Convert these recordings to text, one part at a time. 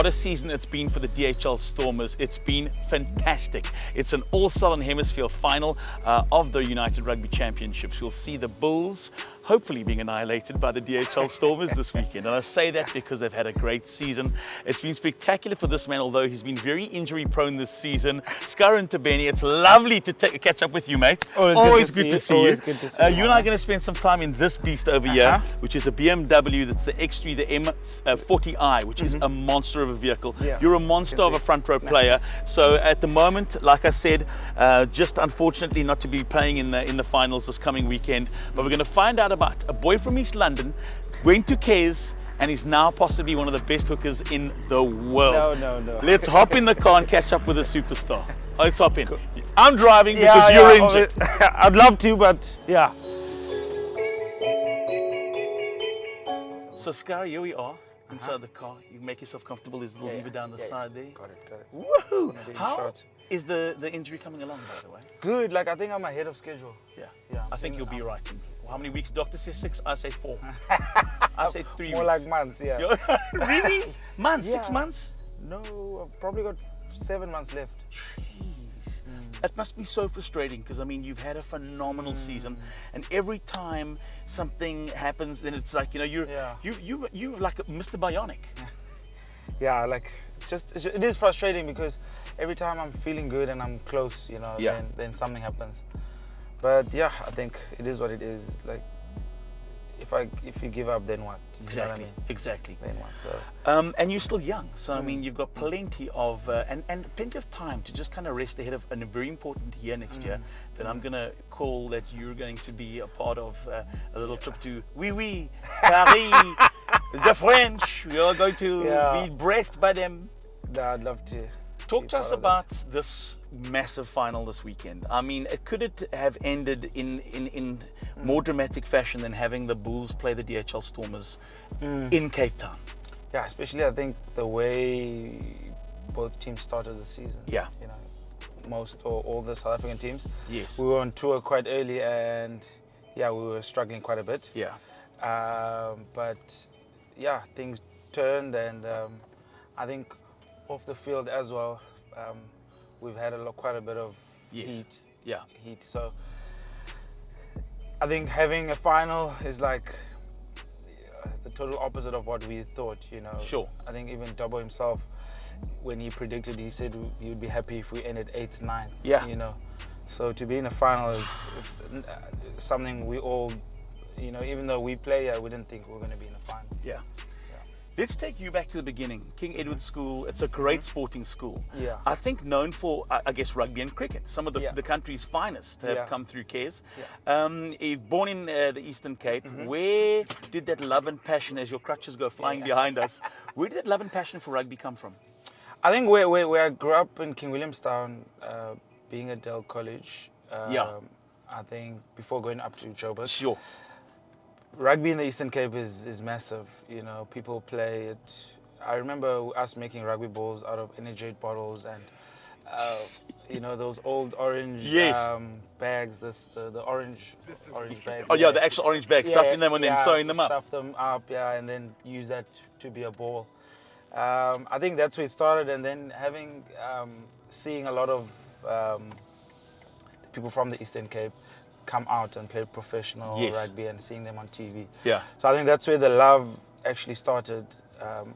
What a season it's been for the DHL Stormers. It's been fantastic. It's an all-Southern Hemisphere final of the United Rugby Championships. We'll see the Bulls hopefully being annihilated by the DHL Stormers this weekend. And I say that because they've had a great season. It's been spectacular for this man, although he's been very injury prone this season. Scarra Ntubeni, it's lovely to catch up with you, mate. Always good to see you. Always good to see you. You and I are going to spend some time in this beast over here, which is a BMW. That's the X3, the M40i, which is a monster of a vehicle. Yeah. You're a monster of a front row player. So at the moment, like I said, just unfortunately not to be playing in the finals this coming weekend. But we're going to find out about a boy from East London, went to Kes, and is now possibly one of the best hookers in the world. No. Let's hop in the car and catch up with a superstar. Let's hop in. I'm driving because you're injured. I'd love to, but yeah. So Scarra, here we are inside the car. You make yourself comfortable. There's a little lever down the side there. Got it. Woohoo! How is the injury coming along, by the way? Good. Like, I think I'm ahead of schedule. Yeah. Yeah. I think you'll be right. How many weeks? Doctor says 6. I say 4. I say 3 weeks. More like months. Yeah. Really? Months? Yeah. 6 months? No, I've probably got 7 months left. Jeez. That must be so frustrating because I mean you've had a phenomenal season, and every time something happens, then it's like you're like Mr. Bionic. Yeah, like it is frustrating because every time I'm feeling good and I'm close, then something happens. But yeah, I think it is what it is. Like if you give up, then what? Exactly. You know what I mean? Exactly. Then what? So. And you're still young, so I mean you've got plenty of and plenty of time to just kind of rest ahead of a very important year next year that I'm gonna call that you're going to be a part of a little trip to Paris, the French. We are going to be blessed by them. Yeah, I'd love to. Talk to us about this massive final this weekend. I mean, could it have ended in more dramatic fashion than having the Bulls play the DHL Stormers in Cape Town? Yeah, especially I think the way both teams started the season. Yeah. Most or all the South African teams. Yes. We were on tour quite early and we were struggling quite a bit. Yeah. But yeah, things turned and I think off the field as well, we've had quite a bit of heat. Yeah. Heat. So I think having a final is like the total opposite of what we thought. Sure. I think even Dubbo himself, when he predicted, he said he would be happy if we ended 8th, 9th. Yeah. So to be in a final is something we all, even though we play, we didn't think we were going to be in the final. Yeah. Let's take you back to the beginning. King Edward School, it's a great sporting school. Yeah. I think known for, I guess, rugby and cricket. Some of the country's finest have come through Kes. Yeah. Born in the Eastern Cape, where did that love and passion, as your crutches go flying behind us, where did that love and passion for rugby come from? I think where I grew up in King Williamstown, being at Dell College, I think before going up to Joburg. Sure. Rugby in the Eastern Cape is massive. People play it. I remember us making rugby balls out of energy bottles and those old orange bags. The orange bags. Oh yeah, the actual orange bags, stuffing them and then sewing them up. Stuff them up, and then use that to be a ball. I think that's where it started, and then seeing a lot of people from the Eastern Cape come out and play professional rugby and seeing them on TV. Yeah. So I think that's where the love actually started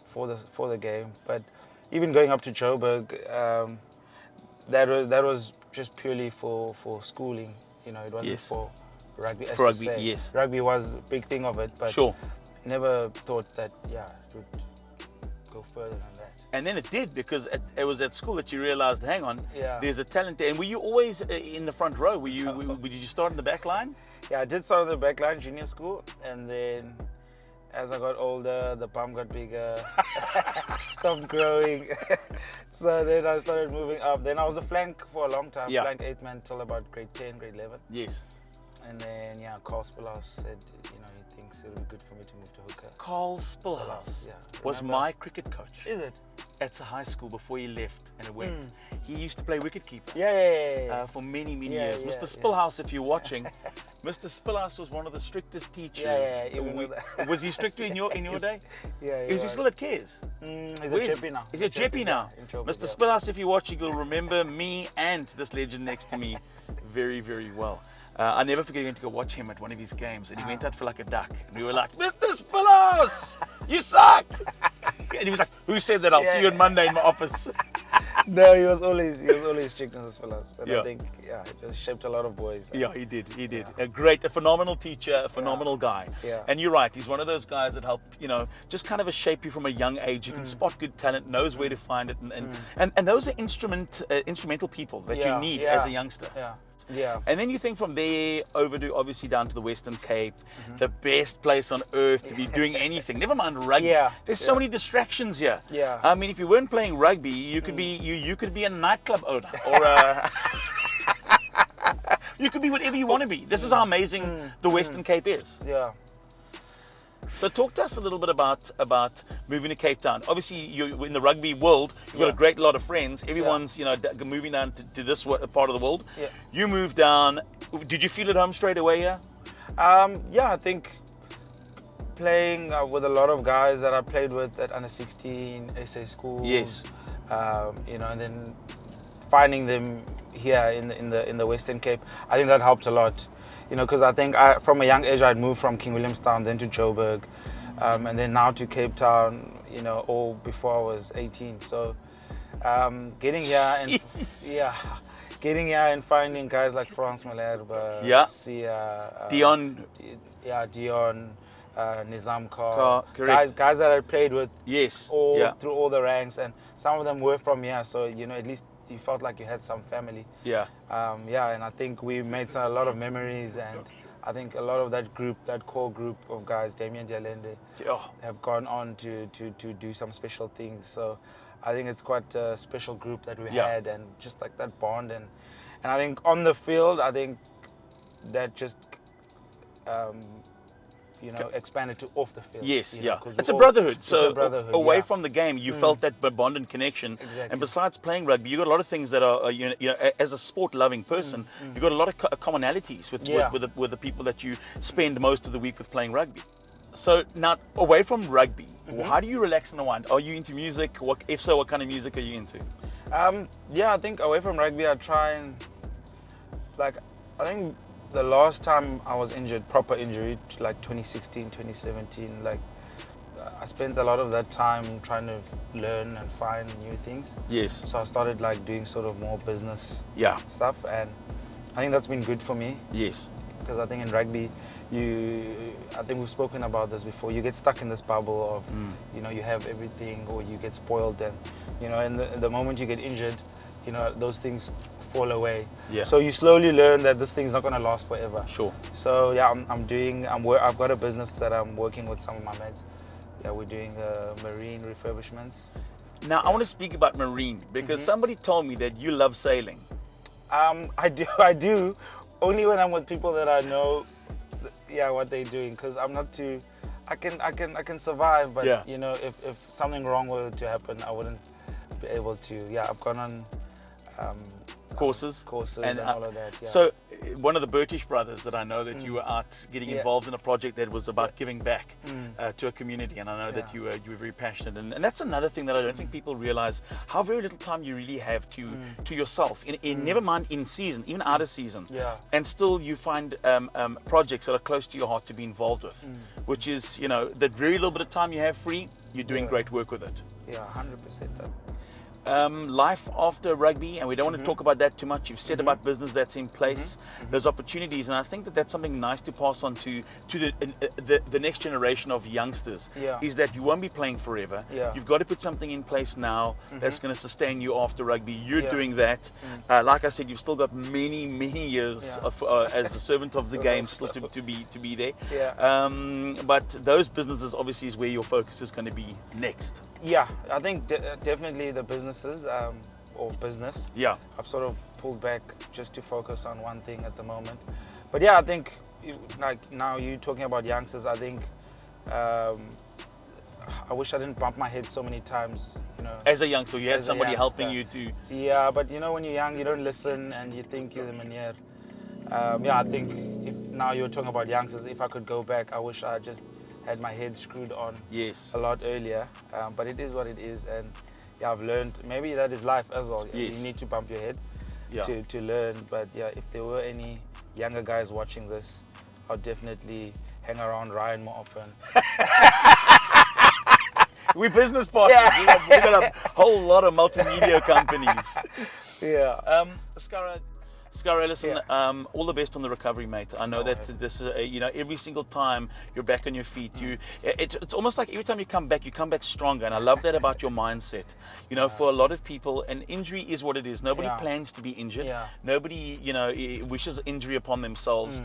for the game. But even going up to Joburg, that was just purely for schooling. It wasn't for rugby. For rugby, yes. Rugby was a big thing of it, but never thought that it would go further than that. And then it did, because it was at school that you realized, hang on, there's a talent there. And were you always in the front row? Did you start in the back line? Yeah, I did start in the back line, junior school, and then as I got older, the bum got bigger, stopped growing. So then I started moving up. Then I was a flank for a long time, flank 8th man till about grade 10, grade 11. Yes. And then, Carl Spillhouse said, he thinks it would be good for me to move to hooker. Carl Spillhouse was my cricket coach. Is it? At a high school before he left and it went. He used to play wicketkeeper. Yeah. For many years. Mr. Spillhouse, if you're watching, Mr. Spillas was one of the strictest teachers. Yeah, even with that. Was he strict in your day? Yeah, Is he still at Cares? He's a Jeppy now. He's a Jeppy now. Mr. Spillas, if you're watching, you'll remember me and this legend next to me very, very well. I'll never forget going to go watch him at one of his games, and he went out for like a duck. And we were like, Mr. Spillas, you suck! And he was like, who said that? I'll see you on Monday in my office. No, he was always strict on his fellas. But Yeah. I think, it just shaped a lot of boys. Yeah, he did. Yeah. A phenomenal teacher, a phenomenal guy. Yeah. And you're right, he's one of those guys that help, just kind of shape you from a young age. You can spot good talent, knows where to find it, and those are instrumental people that you need as a youngster. Yeah. And then you think from there over to obviously down to the Western Cape, the best place on earth to be doing anything. Never mind rugby. Yeah. There's so many distractions here. Yeah. I mean, if you weren't playing rugby, you could be you could be a nightclub owner or a you could be whatever you want to be. This is how amazing the Western Cape is. Yeah. So talk to us a little bit about moving to Cape Town. Obviously, you're in the rugby world. You've got a great lot of friends. Everyone's moving down to this part of the world. Yeah. You moved down. Did you feel at home straight away? Yeah. I think playing with a lot of guys that I played with at under 16 SA schools. Yes. And then finding them here in the Western Cape, I think that helped a lot. Because I think from a young age I'd moved from King Williamstown, then to Joburg, and then now to Cape Town. All before I was 18. So getting here and getting here and finding guys like Frans Malherbe, Sia, Dion, Nizam Kar, correct. guys that I played with, through all the ranks, and some of them were from here. So at least you felt like you had some family. Yeah. And I think we made a lot of memories, and I think a lot of that core group of guys, Damien Dialende, have gone on to do some special things. So I think it's quite a special group that we had, and just like that bond, and I think on the field, I think that just expanded to off the field. Yes, it's a brotherhood. So away from the game, you felt that bond and connection. Exactly. And besides playing rugby, you got a lot of things that are, as a sport-loving person, you got a lot of commonalities with the people that you spend most of the week with playing rugby. So now, away from rugby, how do you relax and unwind? Are you into music? If so, what kind of music are you into? I think away from rugby, I try and I think the last time I was injured, proper injury, like 2016, 2017, I spent a lot of that time trying to learn and find new things. Yes. So I started doing sort of more business stuff, and I think that's been good for me. Yes. Because I think in rugby, I think we've spoken about this before, you get stuck in this bubble of, you have everything, or you get spoiled, and, and the moment you get injured, those things fall away. Yeah. So you slowly learn that this thing's not going to last forever. Sure. So I've got a business that I'm working with some of my mates. Yeah, we're doing marine refurbishments. Now I want to speak about marine because somebody told me that you love sailing. I do. Only when I'm with people that I know, what they're doing. Because I'm not too. I can survive, but if something wrong were to happen, I wouldn't be able to. Yeah, I've gone on. Courses and all of that. Yeah. So one of the British brothers that I know that you were out getting involved in a project that was about giving back to a community, and I know that you were very passionate, and that's another thing that I don't think people realize, how very little time you really have to yourself in never mind in season, even out of season, and still you find projects that are close to your heart to be involved with, which is that very little bit of time you have free, you're doing great work with it. 100%. Life after rugby, and we don't want to talk about that too much. You've said about business that's in place, there's opportunities, and I think that that's something nice to pass on to the next generation of youngsters, is that you won't be playing forever. You've got to put something in place now that's going to sustain you after rugby. You're doing that. Like I said, you've still got many years of, as a servant of the game still to be there. But those businesses obviously is where your focus is going to be next. Yeah, I think definitely the businesses or business. Yeah. I've sort of pulled back just to focus on one thing at the moment. But yeah, I think now you talking about youngsters, I think I wish I didn't bump my head so many times. As a youngster, you had somebody helping you to. Yeah, but when you're young, you don't listen and you think you're the manier. I think now you're talking about youngsters. If I could go back, I wish I just had my head screwed on Yes. a lot earlier. But it is what it is, and yeah, I've learned. Maybe that is life as well. Yes. You need to bump your head Yeah. to learn. But yeah, if there were any younger guys watching this, I'll definitely hang around Ryan more often. We're business partners. Yeah. We've got a whole lot of multimedia companies. Yeah. Scarra, listen, Yeah. all the best on the recovery, mate. I know No that worries. this is, you know, every single time you're back on your feet, it's almost like every time you come back stronger. And I love that about your mindset. You know, for a lot of people, an injury is what it is. Nobody Yeah. plans to be injured. Yeah. Nobody, you know, wishes injury upon themselves.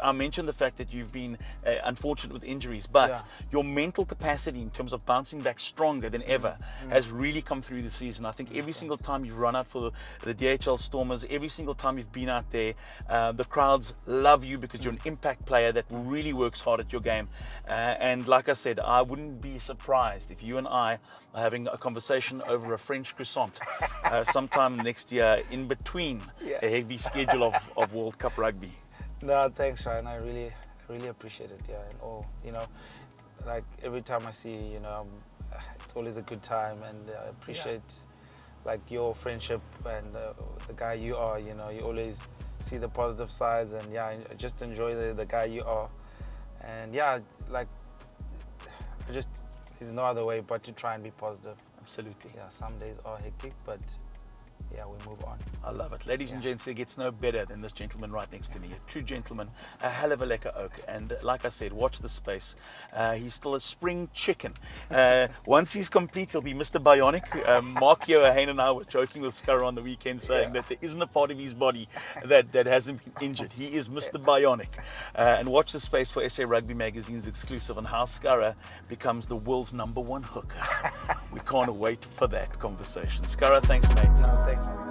I mentioned the fact that you've been unfortunate with injuries, but Yeah. your mental capacity in terms of bouncing back stronger than ever has really come through the season. I think every single time you've run out for the DHL Stormers, every single time you've been out there, the crowds love you because you're an impact player that really works hard at your game. And like I said, I wouldn't be surprised if you and I are having a conversation over a French croissant sometime next year in between Yeah. a heavy schedule of World Cup rugby. No, thanks, Ryan. I really appreciate it. Yeah, and all, you know, like every time I see you, you know, it's always a good time, and I appreciate like your friendship and the guy you are. You know, you always see the positive sides, and yeah, I just enjoy the guy you are. And yeah, like there's no other way but to try and be positive. Absolutely. Yeah, some days are hectic, but yeah, we move on. I love it. Ladies and gents, it gets no better than this gentleman right next to me. A true gentleman, a hell of a lekker oak. And like I said, watch the space. He's still a spring chicken. Once he's complete, he'll be Mr. Bionic. Mark Johann and I were joking with Scarra on the weekend saying that there isn't a part of his body that hasn't been injured. He is Mr. Bionic. And watch the space for SA Rugby Magazine's exclusive on how Scarra becomes the world's #1 hooker. We can't wait for that conversation. Scarra, thanks, mate. No, thanks, man.